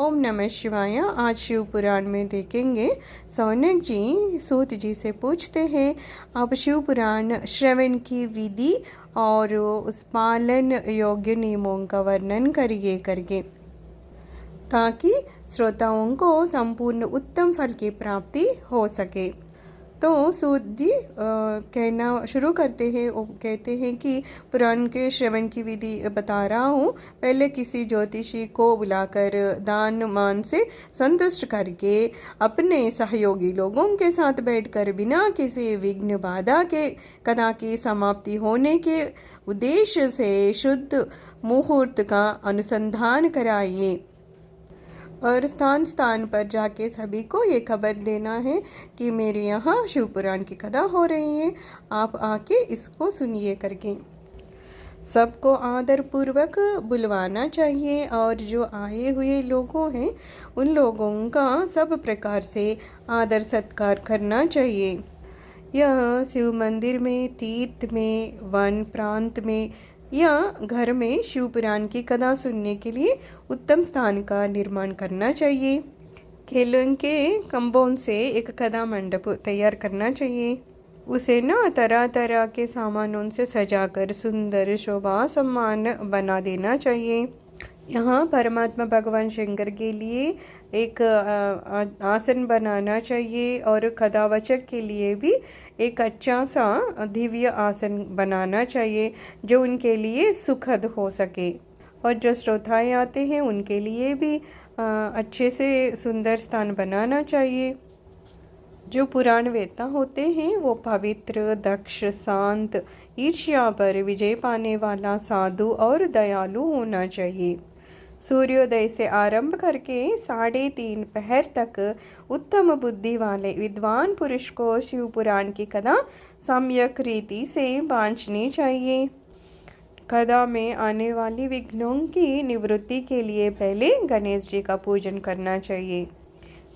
ओम नमः शिवाय। आज शिव पुराण में देखेंगे सौनक जी सूत जी से पूछते हैं, आप शिव पुराण श्रवण की विधि और उस पालन योग्य नियमों का वर्णन करिए करके, ताकि श्रोताओं को संपूर्ण उत्तम फल की प्राप्ति हो सके। तो सूत जी कहना शुरू करते हैं। वो कहते हैं कि पुराण के श्रवण की विधि बता रहा हूँ। पहले किसी ज्योतिषी को बुलाकर दान मान से संतुष्ट करके अपने सहयोगी लोगों के साथ बैठकर बिना किसी विघ्न बाधा के कथा की समाप्ति होने के उद्देश्य से शुद्ध मुहूर्त का अनुसंधान कराइए और स्थान स्थान पर जाके सभी को ये खबर देना है कि मेरे यहाँ शिव पुराण की कथा हो रही है, आप आके इसको सुनिए करके। सबको आदर पूर्वक बुलवाना चाहिए और जो आए हुए लोगों हैं उन लोगों का सब प्रकार से आदर सत्कार करना चाहिए। यह शिव मंदिर में, तीर्थ में, वन प्रांत में या घर में शिव पुराण की कथा सुनने के लिए उत्तम स्थान का निर्माण करना चाहिए। खेलों के कंपाउंड से एक कथा मंडप तैयार करना चाहिए। उसे तरह तरह के सामानों से सजाकर सुंदर शोभा सम्मान बना देना चाहिए। यहाँ परमात्मा भगवान शंकर के लिए एक आसन बनाना चाहिए और कथावाचक के लिए भी एक अच्छा सा दिव्य आसन बनाना चाहिए जो उनके लिए सुखद हो सके, और जो श्रोताएं आते हैं उनके लिए भी अच्छे से सुंदर स्थान बनाना चाहिए। जो पुराण वेत्ता होते हैं वो पवित्र, दक्ष, शांत, ईर्ष्या पर विजय पाने वाला, साधु और दयालु होना चाहिए। सूर्योदय से आरंभ करके 3:30 पहर तक उत्तम बुद्धि वाले विद्वान पुरुष को शिव पुराण की कथा सम्यक रीति से बांचनी चाहिए। कथा में आने वाली विघ्नों की निवृत्ति के लिए पहले गणेश जी का पूजन करना चाहिए।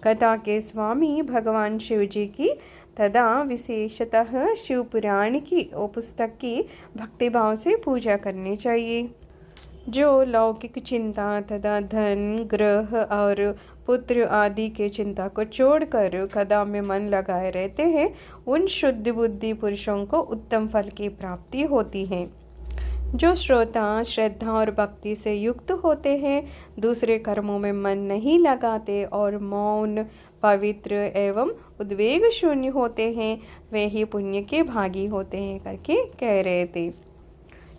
कथा के स्वामी भगवान शिव जी की तथा विशेषतः शिव पुराण की पुस्तक की भक्तिभाव से पूजा करनी चाहिए। जो लौकिक चिंता तथा धन, ग्रह और पुत्र आदि के चिंता को छोड़कर कथा में मन लगाए रहते हैं, उन शुद्ध बुद्धि पुरुषों को उत्तम फल की प्राप्ति होती है। जो श्रोता श्रद्धा और भक्ति से युक्त होते हैं, दूसरे कर्मों में मन नहीं लगाते और मौन, पवित्र एवं उद्वेग शून्य होते हैं, वे ही पुण्य के भागी होते हैं करके कह रहे थे।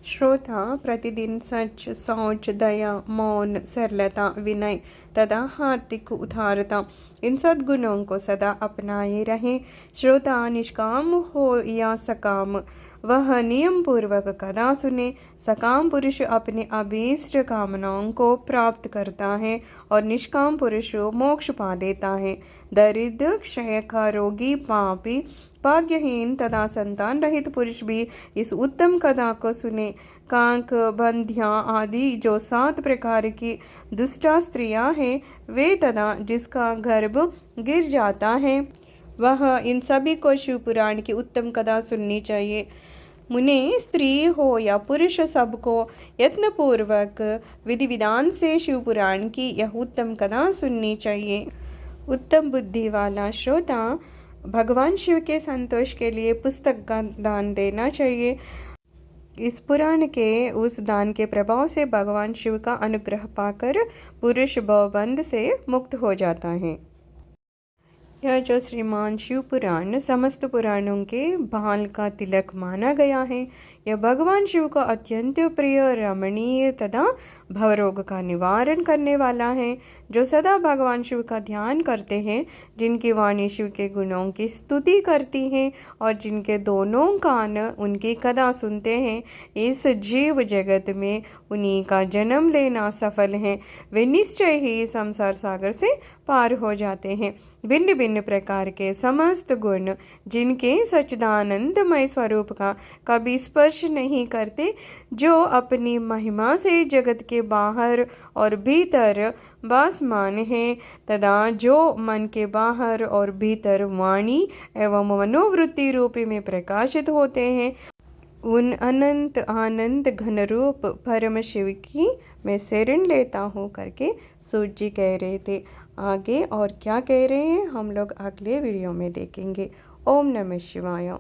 श्रोता प्रतिदिन सच, शौच, दया, मौन, सरलता, विनय तथा हार्दिक उदारता इन सद्गुणों को सदा अपनाए रहें। श्रोता निष्काम हो या सकाम, वह नियम पूर्वक कथा सुने। सकाम पुरुष अपने अभीष्ट कामनाओं को प्राप्त करता है और निष्काम पुरुष मोक्ष पा देता है। दरिद्र, क्षय का रोगी, पापी, भाग्यहीन तथा संतान रहित पुरुष भी इस उत्तम कथा को सुने। कांक, बंध्या आदि जो 7 प्रकार की दुष्टा स्त्रियां हैं, वे तथा जिसका गर्भ गिर जाता है, वह इन सभी को शिव पुराण की उत्तम कथा सुननी चाहिए। मुने स्त्री हो या पुरुष, सबको यत्नपूर्वक विधि विधान से शिव पुराण की यह उत्तम कथा सुननी चाहिए। उत्तम बुद्धि वाला श्रोता भगवान शिव के संतोष के लिए पुस्तक का दान देना चाहिए। इस पुराण के उस दान के प्रभाव से भगवान शिव का अनुग्रह पाकर पुरुष भवबंध से मुक्त हो जाता है। यह जो श्रीमान शिव पुराण समस्त पुराणों के भाल का तिलक माना गया है। यह भगवान शिव को अत्यंत प्रिय, रमणीय तथा भवरोग का निवारण करने वाला है। जो सदा भगवान शिव का ध्यान करते हैं, जिनकी वाणी शिव के गुणों की स्तुति करती है और जिनके दोनों कान उनकी कथा सुनते हैं, इस जीव जगत में उन्हीं का जन्म लेना सफल है। वे निश्चय ही संसार सागर से पार हो जाते हैं। भिन्न भिन्न प्रकार के समस्त गुण जिनके सच्चिदानंदमय स्वरूप का कभी स्पर्श नहीं करते, जो अपनी महिमा से जगत के बाहर और भीतर वासमान है, तथा जो मन के बाहर और भीतर वाणी एवं मनोवृत्ति रूप में प्रकाशित होते हैं, उन अनंत आनंद घन रूप परम शिव की मैं शरण लेता हूँ करके सूत जी कह रहे थे। आगे और क्या कह रहे हैं हम लोग अगले वीडियो में देखेंगे। ओम नमः शिवाय।